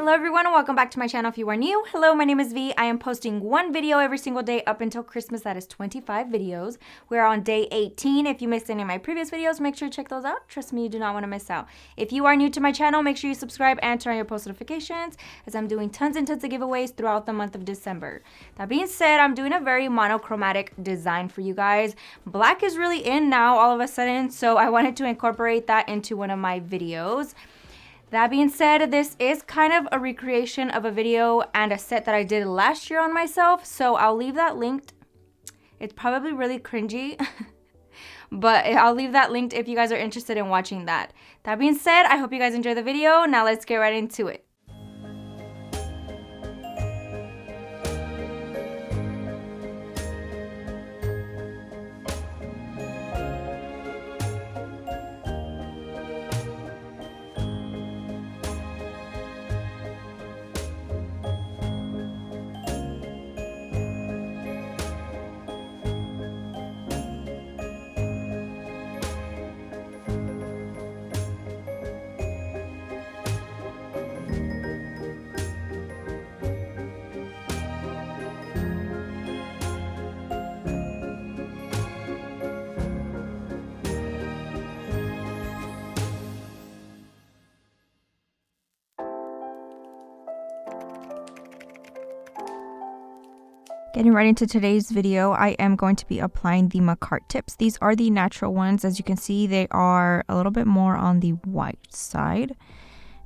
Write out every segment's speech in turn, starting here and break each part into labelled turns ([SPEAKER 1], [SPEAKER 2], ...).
[SPEAKER 1] Hello everyone and welcome back to my channel if you are new. Hello, my name is V. I am posting one video every single day up until Christmas. That is 25 videos. We're on day 18. If you missed any of my previous videos, make sure to check those out. Trust me, you do not want to miss out. If you are new to my channel, make sure you subscribe and turn on your post notifications as I'm doing tons and tons of giveaways throughout the month of December. That being said, I'm doing a very monochromatic design for you guys. Black is really in now all of a sudden, so I wanted to incorporate that into one of my videos. That being said, this is kind of a recreation of a video and a set that I did last year on myself, so I'll leave that linked. It's probably really cringy, but I'll leave that linked if you guys are interested in watching that. That being said, I hope you guys enjoy the video. Now let's get right into it. Getting right into today's video, I am going to be applying the Makartt tips. These are the natural ones. As you can see, they are a little bit more on the white side.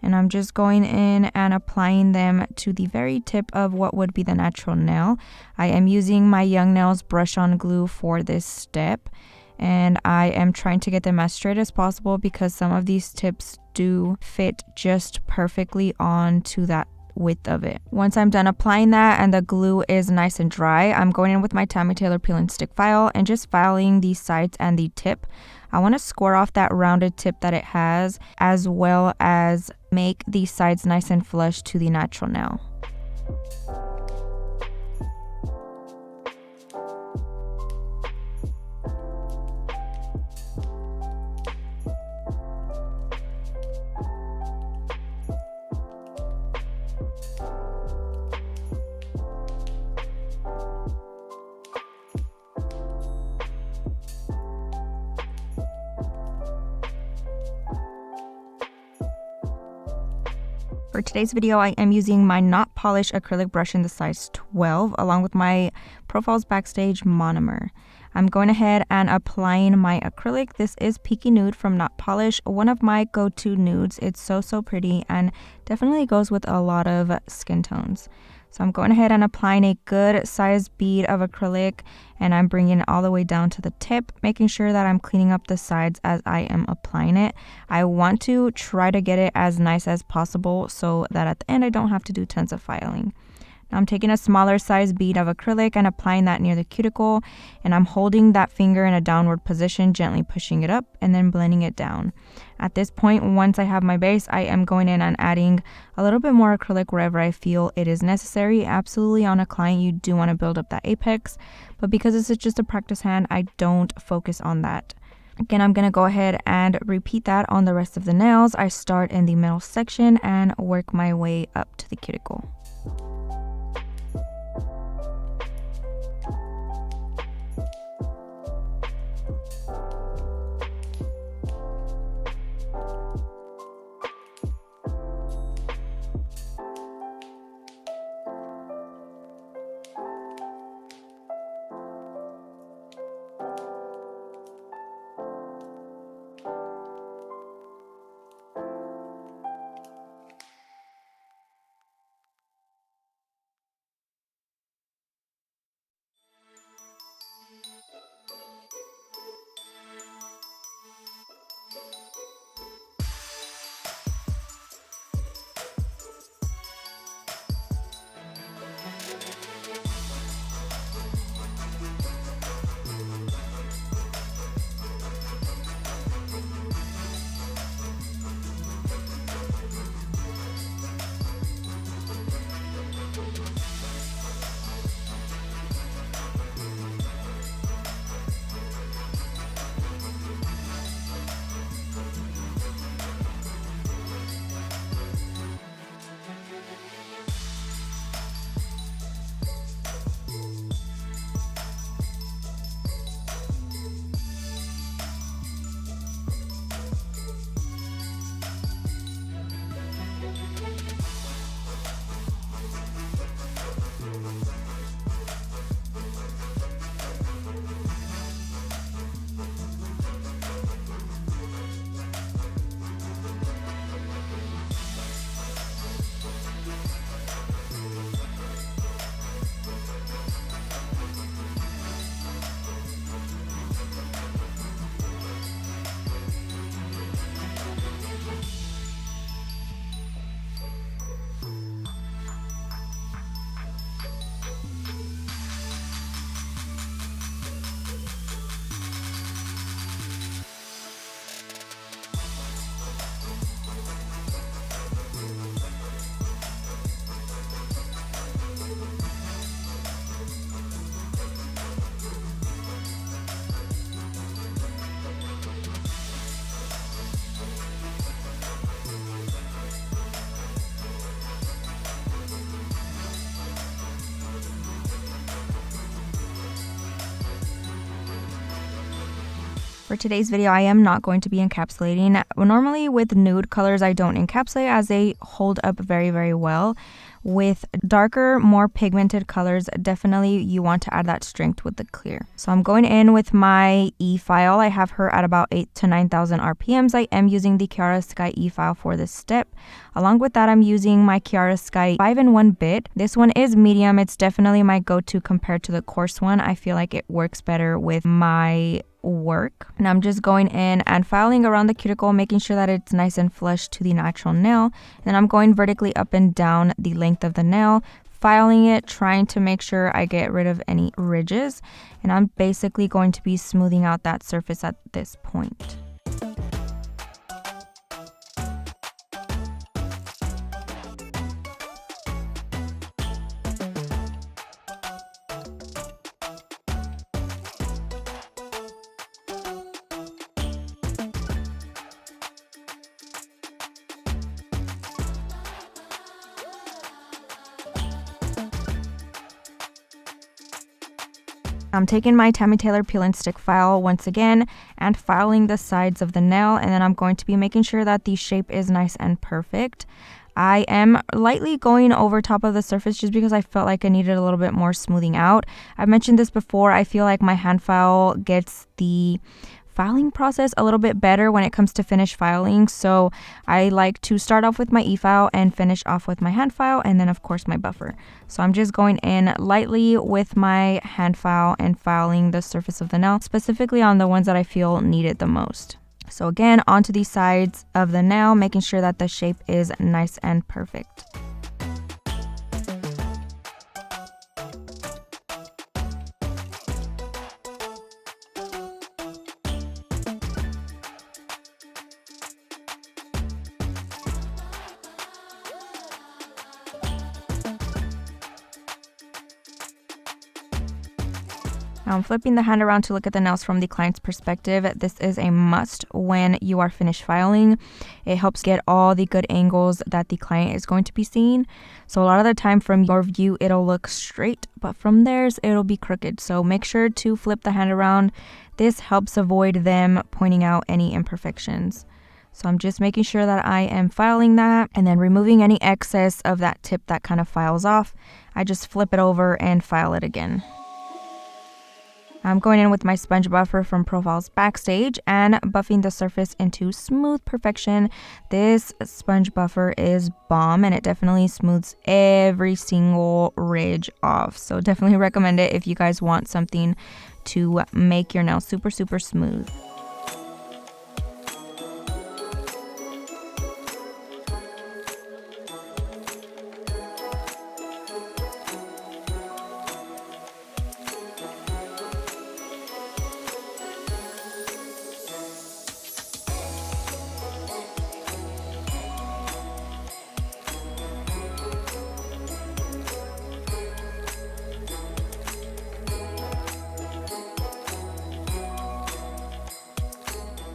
[SPEAKER 1] And I'm just going in and applying them to the very tip of what would be the natural nail. I am using my Young Nails brush on glue for this step. And I am trying to get them as straight as possible because some of these tips do fit just perfectly onto that width of it. Once I'm done applying that and the glue is nice and dry, I'm going in with my Tammy Taylor peel and stick file and just filing the sides and the tip. I want to score off that rounded tip that it has, as well as make the sides nice and flush to the natural nail. For today's video, I am using my not polished acrylic brush in the size 12 along with my Profiles Backstage monomer. I'm going ahead and applying my acrylic. This is Peeky Nude from Not Polished, one of my go-to nudes. It's so pretty and definitely goes with a lot of skin tones. So I'm going ahead and applying a good size bead of acrylic, and I'm bringing it all the way down to the tip, making sure that I'm cleaning up the sides as I am applying it. I want to try to get it as nice as possible so that at the end I don't have to do tons of filing. Now I'm taking a smaller size bead of acrylic and applying that near the cuticle, and I'm holding that finger in a downward position, gently pushing it up and then blending it down. At this point, once I have my base, I am going in and adding a little bit more acrylic wherever I feel it is necessary. Absolutely, on a client, you do want to build up that apex, but because this is just a practice hand, I don't focus on that. Again, I'm going to go ahead and repeat that on the rest of the nails. I start in the middle section and work my way up to the cuticle. For today's video, I am not going to be encapsulating. Normally with nude colors, I don't encapsulate as they hold up very, very well. With darker, more pigmented colors, definitely you want to add that strength with the clear. So I'm going in with my E-file. I have her at about 8,000 to 9,000 RPMs. I am using the Kiara Sky E-file for this step. Along with that, I'm using my Kiara Sky 5-in-1 bit. This one is medium. It's definitely my go-to compared to the coarse one. I feel like it works better with my work. And I'm just going in and filing around the cuticle, making sure that it's nice and flush to the natural nail. And I'm going vertically up and down the length of the nail, filing it, trying to make sure I get rid of any ridges. And I'm basically going to be smoothing out that surface at this point. I'm taking my Tammy Taylor peel and stick file once again and filing the sides of the nail, and then I'm going to be making sure that the shape is nice and perfect. I am lightly going over top of the surface just because I felt like I needed a little bit more smoothing out. I've mentioned this before. I feel like my hand file gets the filing process a little bit better when it comes to finish filing, so I like to start off with my e-file and finish off with my hand file, and then of course my buffer. So I'm just going in lightly with my hand file and filing the surface of the nail, specifically on the ones that I feel need it the most. So again, onto the sides of the nail, making sure that the shape is nice and perfect. Now I'm flipping the hand around to look at the nails from the client's perspective. This is a must when you are finished filing. It helps get all the good angles that the client is going to be seeing. So a lot of the time from your view, it'll look straight, but from theirs, it'll be crooked. So make sure to flip the hand around. This helps avoid them pointing out any imperfections. So I'm just making sure that I am filing that and then removing any excess of that tip that kind of files off. I just flip it over and file it again. I'm going in with my sponge buffer from Profiles Backstage and buffing the surface into smooth perfection. This sponge buffer is bomb and it definitely smooths every single ridge off. So definitely recommend it if you guys want something to make your nails super, super smooth.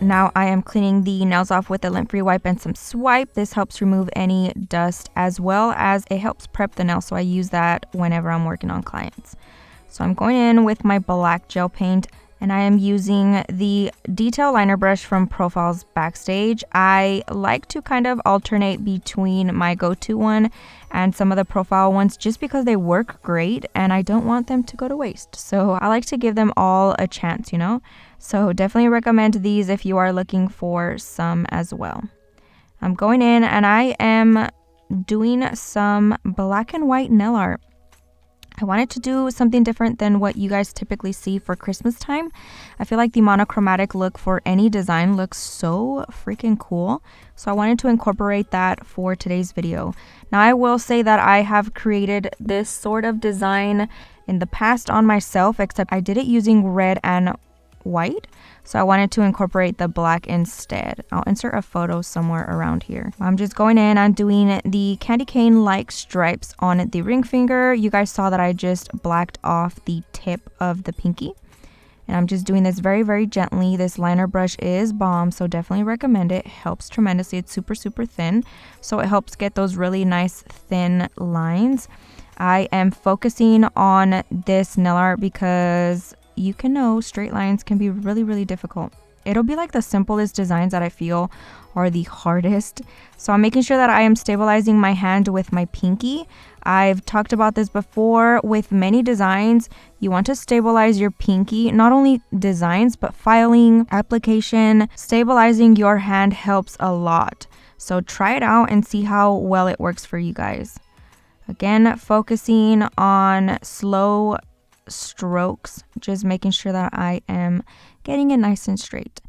[SPEAKER 1] Now I am cleaning the nails off with a lint-free wipe and some swipe. This helps remove any dust as well as it helps prep the nail, so I use that whenever I'm working on clients. So I'm going in with my black gel paint and I am using the detail liner brush from Profiles Backstage. I like to kind of alternate between my go-to one and some of the profile ones just because they work great and I don't want them to go to waste. So I like to give them all a chance, you know? So definitely recommend these if you are looking for some as well. I'm going in and I am doing some black and white nail art. I wanted to do something different than what you guys typically see for Christmas time. I feel like the monochromatic look for any design looks so freaking cool. So I wanted to incorporate that for today's video. Now I will say that I have created this sort of design in the past on myself, except I did it using red and white. So I wanted to incorporate the black instead. I'll insert a photo somewhere around here. I'm just going in and doing the candy cane like stripes on the ring finger. You guys saw that I just blacked off the tip of the pinky. And I'm just doing this very, very gently. This liner brush is bomb, so definitely recommend it. It helps tremendously. It's super, super thin. So it helps get those really nice thin lines. I am focusing on this nail art because you can know straight lines can be really, really difficult. It'll be like the simplest designs that I feel are the hardest. So I'm making sure that I am stabilizing my hand with my pinky. I've talked about this before. With many designs, you want to stabilize your pinky. Not only designs, but filing, application, stabilizing your hand helps a lot. So try it out and see how well it works for you guys. Again, focusing on slow strokes, just making sure that I am getting it nice and straight.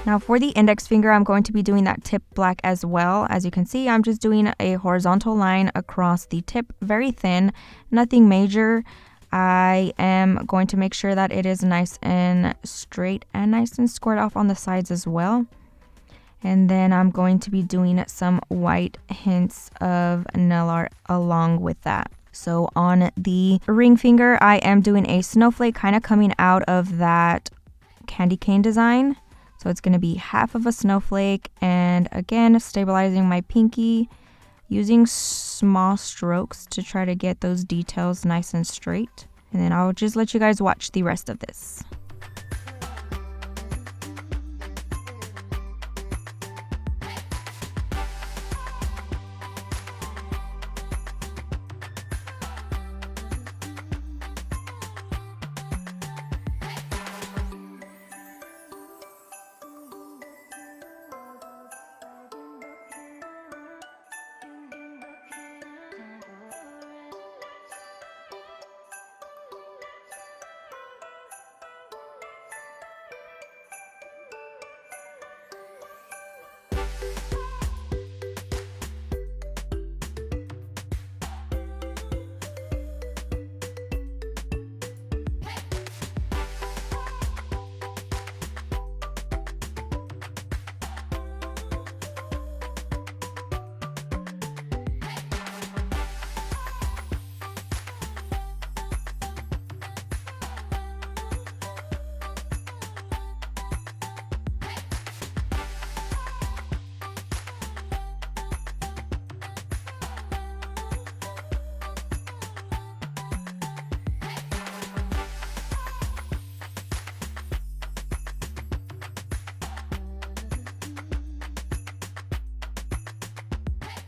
[SPEAKER 1] Now for the index finger, I'm going to be doing that tip black as well. As you can see, I'm just doing a horizontal line across the tip, very thin, nothing major. I am going to make sure that it is nice and straight and nice and squared off on the sides as well. And then I'm going to be doing some white hints of nail art along with that. So on the ring finger, I am doing a snowflake kind of coming out of that candy cane design. So it's going to be half of a snowflake, and again, stabilizing my pinky, using small strokes to try to get those details nice and straight. And then I'll just let you guys watch the rest of this.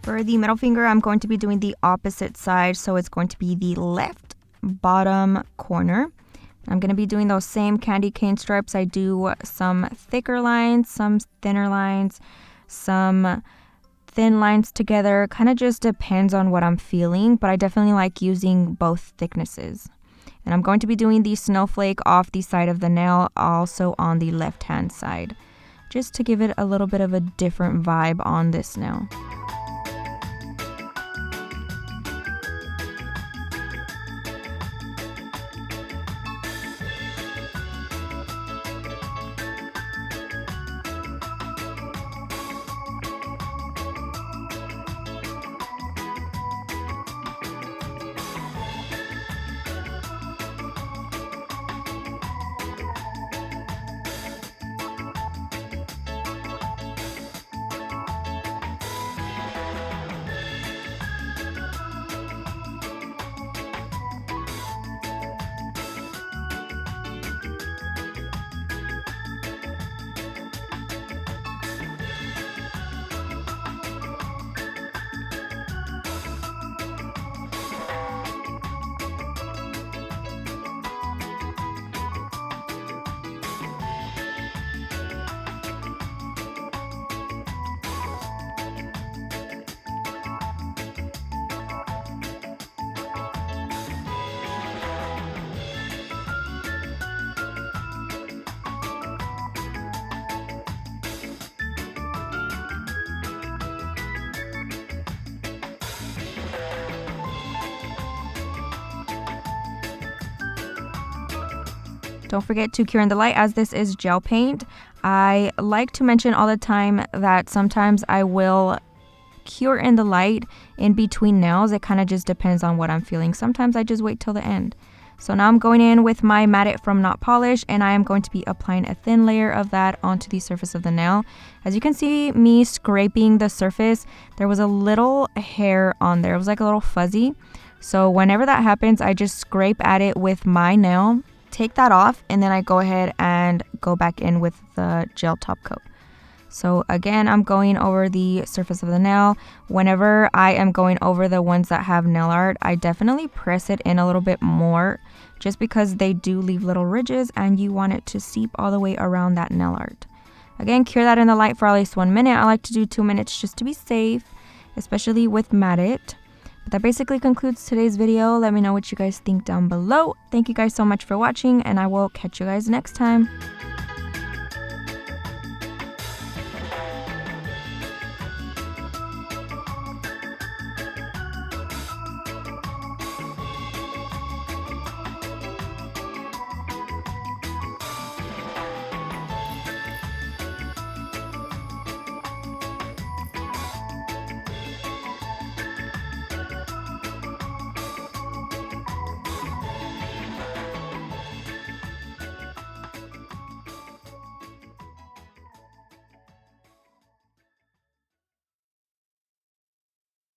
[SPEAKER 1] For the middle finger, I'm going to be doing the opposite side, so it's going to be the left bottom corner. I'm going to be doing those same candy cane stripes. I do some thicker lines, some thinner lines, some thin lines together. Kind of just depends on what I'm feeling, but I definitely like using both thicknesses. And I'm going to be doing the snowflake off the side of the nail, also on the left hand side, just to give it a little bit of a different vibe on this nail. Don't forget to cure in the light, as this is gel paint. I like to mention all the time that sometimes I will cure in the light in between nails. It kind of just depends on what I'm feeling. Sometimes I just wait till the end. So now I'm going in with my Matte It from Not Polish, and I am going to be applying a thin layer of that onto the surface of the nail. As you can see me scraping the surface, there was a little hair on there. It was like a little fuzzy. So whenever that happens, I just scrape at it with my nail, take that off, and then I go ahead and go back in with the gel top coat. So again, I'm going over the surface of the nail. Whenever I am going over the ones that have nail art, I definitely press it in a little bit more just because they do leave little ridges and you want it to seep all the way around that nail art. Again, cure that in the light for at least 1 minute. I like to do 2 minutes just to be safe, especially with Matte It. But that basically concludes today's video. Let me know what you guys think down below. Thank you guys so much for watching, and I will catch you guys next time.